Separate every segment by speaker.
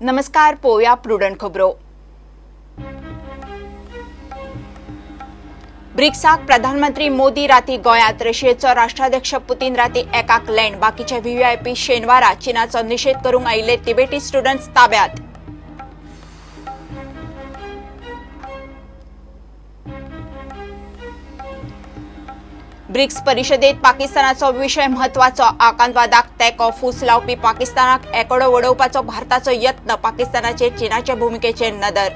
Speaker 1: नमस्कार, पोया प्रुडंट खबरो। ब्रिक्साक प्रधानमंत्री मोदी राती गोंयांत, रशियेचो राष्ट्राध्यक्ष पुतीन राती एकाक लँड, बाकीचे व्हीव्हीआयपी शेनवारा चीनाचो निषेध करूंक आयिल्ले तिबेटी स्टुडंट्स ताब्यात। ब्रिक्स परिशदेत पाकिस्तानाचो विशय म्हत्वाचो, आतंकवादाक तेंको फूस लावपी पाकिस्तानाक एकोडो वडोवपाचो भारताचो यत्न, पाकिस्तानाचेर चीनाचे भुमिकेचेर नदर।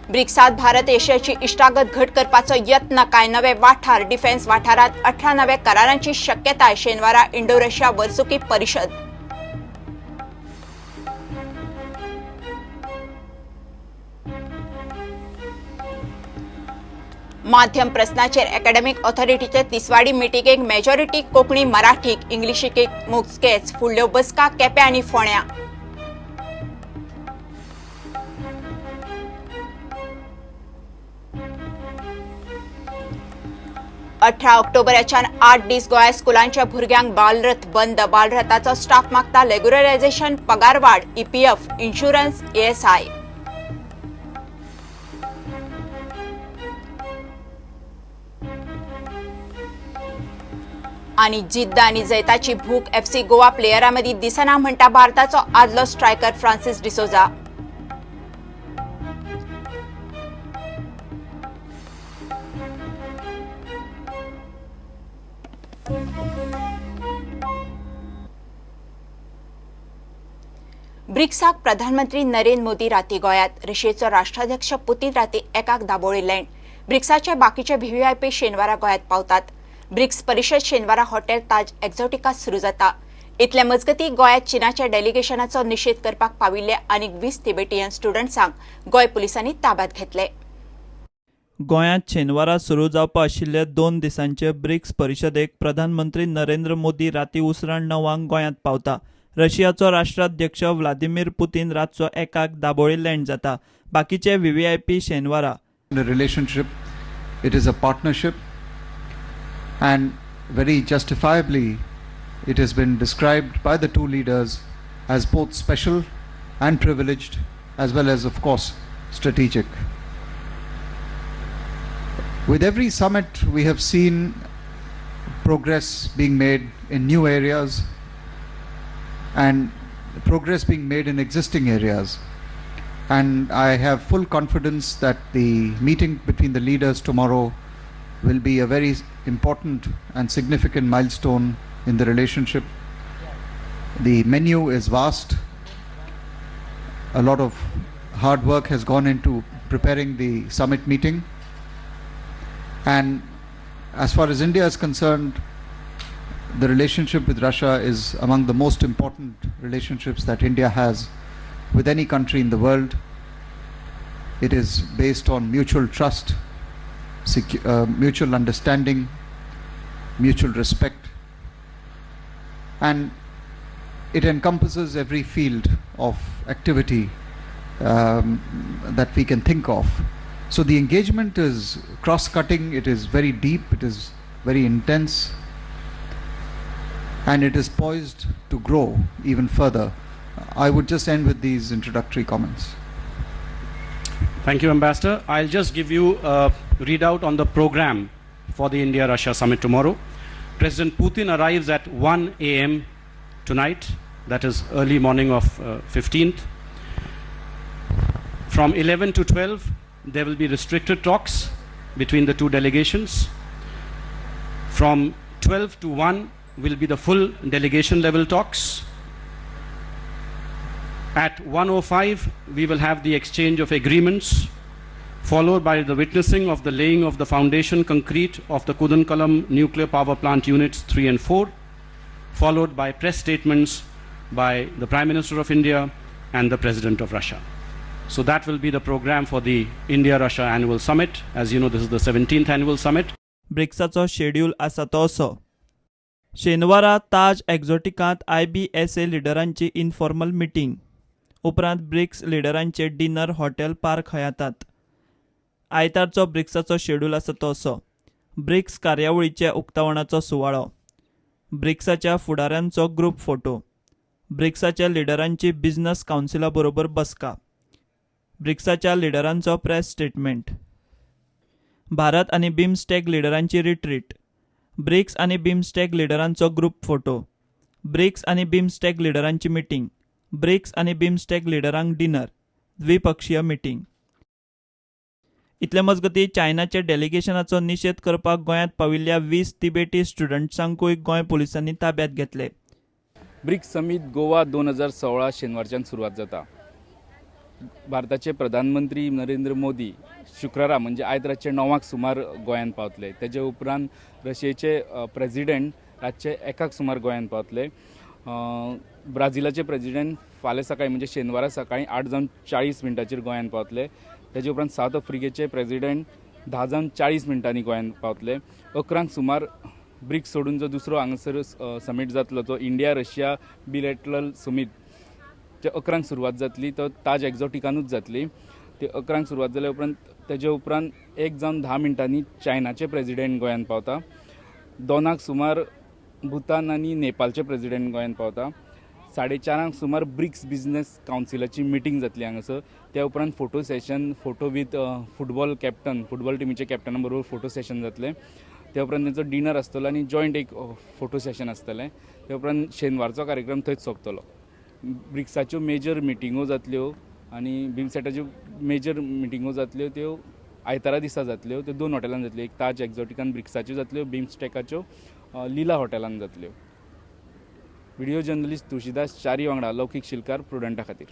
Speaker 1: ब्रिक्सात भारत एशियाची इश्टागत घट करपाचो यत्न, कांय नवे वाठार, डिफेन्स वाठारांत 18 नवे करारांची शक्यताय, शेनवारा इंडो रशिया वर्सुकी परिशद। माध्यम प्रश्नाचेर अकॅडमिक ऑथॉरिटीचे तिसवाडी मिटिंगेक मेजॉरिटी कोंकणी मराठीक, इंग्लिशीक मोजकेच, फुडल्यो बसका केप्यां आनी फोंड्यां। ऑक्टोबराच्यान 8 दीस गोंया स्कुलांच्या भुरग्यांक बालरथ बंद, बालरथाचो स्टाफ मागता रेग्युलरायझेशन, पगारवाड, ईपीएफ, इन्शुरन्स, ESI। आणि जिद्द आनी जैताची भूक FC गोवा प्लेयरां मदीं दिसना म्हणटा भारताचो आदलो स्ट्रायकर फ्रांसिस डिसोजा। ब्रिक्साक प्रधानमंत्री नरेंद्र मोदी राती गोंयांत, रशियेचो राष्ट्राध्यक्ष पुतीन राती एकाक दाबोळी लँड, ब्रिक्साचे बाकीचे व्हीव्हीआयपी शेनवारा गोंयांत पावतात। ब्रिक्स परिशद शेनवारा हॉटेल ताज एक्झॉटिकात सुरू जाता। इतले मजगतीं गोंयांत चीनाच्या डेलिगेशनाचो निषेध करपाक पाविल्ले आनीक 20 तिबेटियन स्टुडंट्सांक गोंय पुलिसांनी ताब्यात घेतले।
Speaker 2: गोंयांत शेनवारा सुरू जावपा आशिल्ले 2 दिसांचे ब्रिक्स परिशदेक प्रधानमंत्री नरेंद्र मोदी राती उसराण 9 गोंयांत पावता। रशियाचो राष्ट्राध्यक्ष व्लादिमीर पुतीन रातचो एकाक दाबोळी लँड जाता। बाकीचे व्हीव्हीआयपी शेनवारा।
Speaker 3: Relationship, it is a partnership, and very justifiably it has been described by the two leaders as both special and privileged, as well as of course strategic. With every summit we have seen progress being made in new areas and progress being made in existing areas, and I have full confidence that the meeting between the leaders tomorrow will be a very important and significant milestone in the relationship. The menu is vast. A lot of hard work has gone into preparing the summit meeting. And as far as India is concerned, the relationship with Russia is among the most important relationships that India has with any country in the world. It is based on mutual trust, mutual understanding, mutual respect, and it encompasses every field of activity that we can think of. So the engagement is cross-cutting, it is very deep, it is very intense, and it is poised to grow even further. I would just end with these introductory comments.
Speaker 4: Thank you, Ambassador. I'll just give you a readout on the program for the India-Russia summit tomorrow. President Putin arrives at 1 a.m. tonight, that is early morning of 15th. From 11 to 12, there will be restricted talks between the two delegations. From 12 to 1 will be the full delegation level talks. At 1:05, we will have the exchange of agreements, followed by the witnessing of the laying of the foundation concrete of the Kudankulam nuclear power plant units 3 and 4, followed by press statements by the Prime Minister of India and the President of Russia. So that will be the program for the India-Russia annual summit. As you know, this is the 17th annual summit.
Speaker 2: ब्रिक्साचो schedule आसा तो असो। शेनवारा ताज एक्झॉटिकांत IBSA लिडरांची informal meeting, उपरांत BRICS लिडरांचे dinner hotel park हयातात। आयतारचो ब्रिक्साचो शेड्यूल आसा तो असो। ब्रिक्स कार्यावळीचे उक्तावणाचो सुवाळो, ब्रिक्साच्या फुडाऱ्यांचो ग्रुप फोटो, ब्रिक्साच्या लिडरांची बिझनेस काउन्सिला बरोबर बसका, ब्रिक्साच्या लिडरांचो प्रेस स्टेटमेंट, भारत आनी बिमस्टेक लिडरांची रिट्रीट, ब्रिक्स आनी बिमस्टेक लिडरांचो ग्रुप फोटो, ब्रिक्स आनी बिमस्टेक लिडरांची मिटींग, ब्रिक्स आनी बिमस्टेक लिडरांक डिनर, द्विपक्षीय मिटींग. इतले मजगतीं चायनाचे डेलिगेशनाचो निशेध करपाक गोंयांत पाविल्ल्या 20 तिबेटी स्टुडंट्सांकूय गोंय पुलिसांनी ताब्यात घेतले.
Speaker 5: ब्रिक्स समीट गोवा 2016 शेनवारच्यान सुरवात जाता. भारताचे प्रधानमंत्री नरेंद्र मोदी शुक्रारा म्हणजे आयज रातचे 9 सुमार गोंयांत पावतले. तेजे उपरांत रशियेचे प्रेसिडेंट रातचे 1 सुमार गोंयांत पावतले. ब्राझिलाचे प्रेसिडेंट फाल्यां सकाळी म्हणजे शेनवारा सकाळी 8:40 गोंयांत पावतले. तेजे उपरांत साऊथ आफ्रिकेचे प्रेसिडेंट 10:40 गोंयांत पावतले. 11 सुमार ब्रिक्स सोडून जो दुसरो हांगासर समीट जातलो तो इंडिया रशिया बिलेटरल समीट जे 11 सुरवात जातली तो ताज एक्झॉटिकानूच जातली. ते 11 सुरवात जाल्या उपरांत तेजे उपरांत 1:10 चायनाचे प्रेसिडेंट गोंयांत पावता. 2 सुमार भूतान आनी नेपाळचे प्रेसिडेंट गोंयांत पावता. 4:30 सुमार ब्रिक्स बिझनेस काउन्सिलाची मिटींग जातली हांगासर. त्या उपरांत photo session, photo with football टिमीचे कॅप्टना बरोबर फोटो सेशन जातले. त्या उपरांत तेंचो डिनर आसतलो आनी जॉयंट एक फोटो सेशन आसतलें. त्या उपरांत शेनवारचो कार्यक्रम थंयच सोंपतलो. ब्रिक्साच्यो मेजर मिटिंगो जातल्यो आनी बिमस्टेकाच्यो मेजर मिटिंगो जातल्यो त्यो आयतारा दिसा जातल्यो. त्यो 2 हॉटेलांत जातल्यो. एक ताज एक्झॉटिकान ब्रिक्साच्यो जातल्यो, बिमस्टेकाच्यो लीला हॉटेलांत जातल्यो. व्हिडिओ जर्नलिस्ट तुळशीदास च्यारी वांगडा लौकीक शिलकार प्रुडंटा खातीर.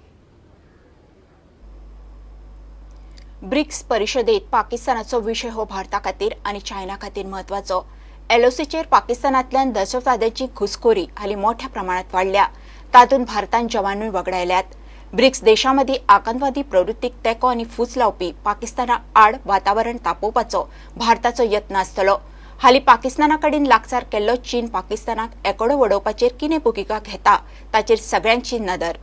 Speaker 1: ब्रिक्स परिशदेत पाकिस्तानाचो विशय हो भारता खातीर आनी चायना खातीर म्हत्वाचो. एलओसीचेर पाकिस्तानांतल्यान दहशतवाद्याची घुसखोरी हालीं मोठ्या प्रमाणात वाडल्या. तातूंत भारतान जवानूय वगडायल्यात. ब्रिक्स देशांमदी आतंकवादी प्रवृत्तीक तेंको आनी फूस लावपी पाकिस्ताना आड वातावरण तापोवपाचो भारताचो यत्न आसतलो. हालीं पाकिस्ताना कडेन लागसार केल्लो चीन पाकिस्तानाक एकोडो वडोवपाचेर कितें भुमिका घेता ताचेर सगळ्यांची नदर.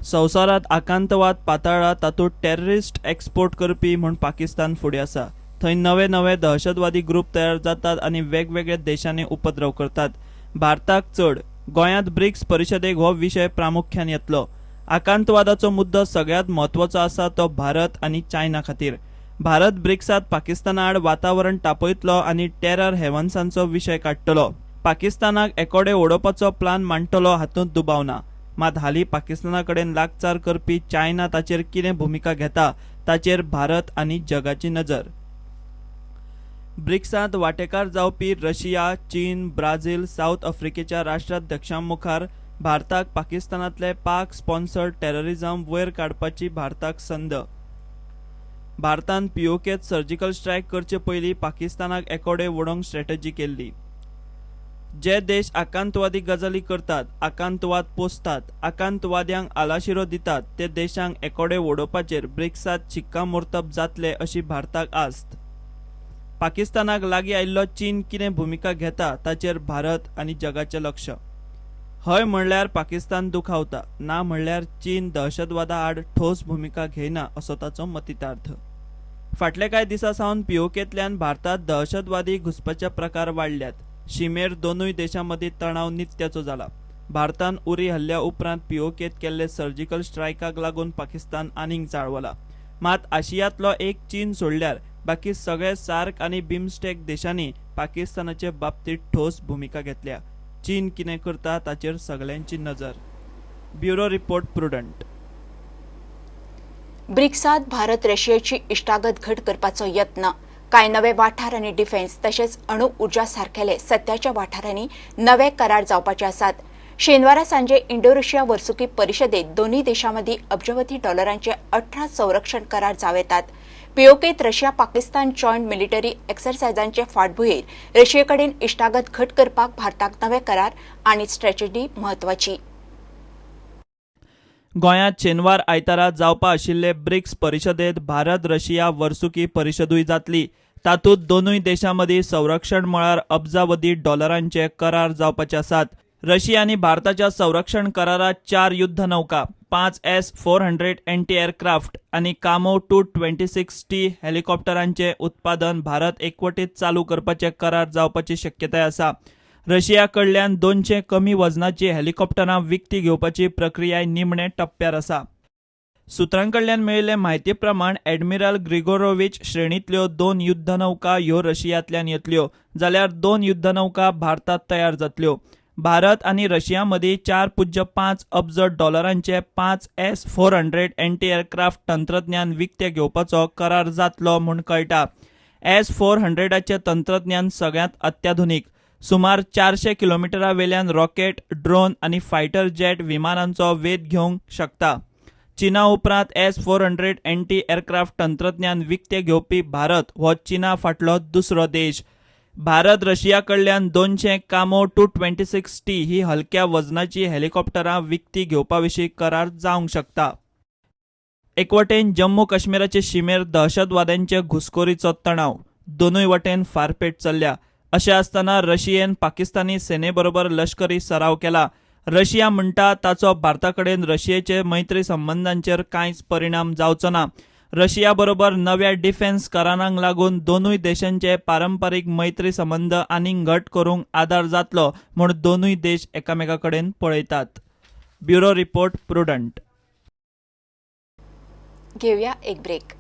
Speaker 2: संवसारांत आकांतवाद पाताळ्ळा तातूंत टेररिस्ट एक्सपोर्ट करपी म्हूण पाकिस्तान फुडें आसा. थंय नवे नवे दहशतवादी ग्रुप तयार जातात आनी वेगवेगळ्या देशांनी उपद्रव करतात. भारताक चड गोंयांत ब्रिक्स परिशदेक हो विशय प्रामुख्यान येतलो. आकांतवादाचो मुद्दो सगळ्यांत म्हत्वाचो आसा तो भारत आनी चायना खातीर. भारत ब्रिक्सांत पाकिस्ताना आड वातावरण तापयतलो आनी टेरर हेवन्सांचो विशय काडटलो. पाकिस्तानाक एकोडे ओडोवपाचो प्लान मांडटलो हातूंत दुबाव ना. मात हालीं पाकिस्ताना कडेन लागचार करपी चायना ताचेर कितें भुमिका घेता ताचेर भारत आनी जगाची नजर. ब्रिक्सांत वांटेकार जावपी रशिया, चीन, ब्राझील, साऊथ आफ्रिकेच्या राष्ट्राध्यक्षां मुखार भारताक पाकिस्तानांतले पाक स्पॉन्सर्ड टेररिझम वयर काडपाची भारताक संद. भारतान पीओकेत सर्जिकल स्ट्रायक करचे पयलीं पाकिस्तानाक एकोडे वडोवंक स्ट्रॅटजी केल्ली. जे देश आकांतवादी गजाली करतात, आकांतवाद पोसतात, आकांतवाद्यांक आलाशिरो दितात ते देशांक एकोडे वडोवपाचेर ब्रिक्सांत शिक्कामोर्तब जातले अशी भारताक आस्त. पाकिस्तानाक लागीं आयिल्लो चीन कितें भुमिका घेता ताचेर भारत आनी जगाचें लक्ष. हय म्हणल्यार पाकिस्तान दुखावता, ना म्हणल्यार चीन दहशतवादा आड ठोस भुमिका घेयना असो ताचो मतितार्थ. फाटले कांय दिसा सावन पीओकेंतल्यान भारतात दहशतवादी घुसपाचे प्रकार वाडल्यात. शिमेर दोनूय देशां मदीं तणाव नित्याचो जाला. भारतान उरी हल्ल्या उपरांत पीओकेत केल्ले सर्जिकल स्ट्रायकाक लागून पाकिस्तान आनीक चाळवला. मात आशियांतलो एक चीन सोडल्यार बाकी सगळे सार्क आनी बिमस्टेक देशांनी पाकिस्तानाचे बाबतीत ठोस भुमिका घेतल्या. चीन कितें करता ताचेर सगळ्यांची नजर. Bureau report Prudent.
Speaker 1: ब्रिक्सांत भारत रशियाची इश्टागत घट करपाचो यत्न. कांय नवे वाठार आनी डिफेन्स तशेंच अणु उर्जा सारकेले सत्याच्या वाठारांनी नवे करार जावपाचे आसात. शेनवारा सांजे इंडो रशिया वर्सुकी परिशदेत दोन्ही देशांमदी अब्जवधी डॉलरांचे 18 संरक्षण करार जाव येतात. पीओकेत रशिया पाकिस्तान जॉयंट मिलिटरी एक्सरसायजांचे फाटभुंयेर रशियेकडेन इश्टागत घट करपाक भारताक नवे करार आनी स्ट्रॅटेजी म्हत्वाची.
Speaker 2: गोंयांत शेनवार आयतारा जावपा आशिल्ले ब्रिक्स परिशदेत भारत रशिया वर्सुकी परिशदूय जातली. तातूंत दोनूय देशां मदीं संरक्षण मळार अब्जावधी डॉलरांचे करार जावपाचे आसात. रशिया आनी भारताच्या संरक्षण करारांत 4 युद्ध नौका, 5S-400 एंटी एअरक्राफ्ट आणि कामो Tu-26T हेलिकॉप्टरांचे उत्पादन भारत एकवटीत चालू करपाचे करार जावपाची शक्यताय आसा. रशिया कडल्यान 200 कमी वजनाची हेलिकॉप्टरां विकती घेवपाची प्रक्रिया निमणे टप्प्यार आसा. सुत्रांकडल्यान मेळिल्ले म्हायती प्रमाण एडमिरल ग्रिगोरोविच श्रेणींतल्यो 2 युद्धनौका ह्यो रशियांतल्यान येतल्यो, जाल्यार 2 युद्धनौका भारतात तयार जातल्यो. भारत आनी रशिया मदीं $4.5 अब्ज डॉलरांचे 5S-400 एंटी एअरक्राफ्ट तंत्रज्ञान विकते घेवपाचो करार जातलो म्हूण कळटा. S-400चे तंत्रज्ञान सगळ्यांत अत्याधुनीक, सुमार 400 किलोमिटरा वयल्यान रॉकेट, ड्रोन आनी फायटर जेट विमानांचो वेध घेवंक शकता. चीना उपरांत S-400 एंटी एअरक्राफ्ट तंत्रज्ञान विकते घेवपी भारत हो चीना फाटलो दुसरो देश. भारत रशिया कडल्यान 200 कामो Tu-26T ही हलक्या वजनाची हेलिकॉप्टरां विकती घेवपाविशीं करार जावंक शकता. एकवटेन जम्मू काश्मीराचे शिमेर दहशतवाद्यांचे घुसखोरीचो तणाव, दोनूय वटेन फारपेट चल्ल्या. अशें आसतना रशियेन पाकिस्तानी सेनेबरोबर लश्करी सराव केला. रशिया म्हणटा ताचो भारताकडेन रशियेचे मैत्री संबंदांचेर कांयच परिणाम जावचो ना. रशिया बरोबर नव्या डिफेन्स करारांक लागून दोनूय देशांचे पारंपारीक मैत्री संबंद आनीक घट करूंक आदार जातलो म्हूण दोनूय देश एकामेका कडेन पळयतात. Bureau report, prudent.
Speaker 1: घेऊया एक ब्रेक.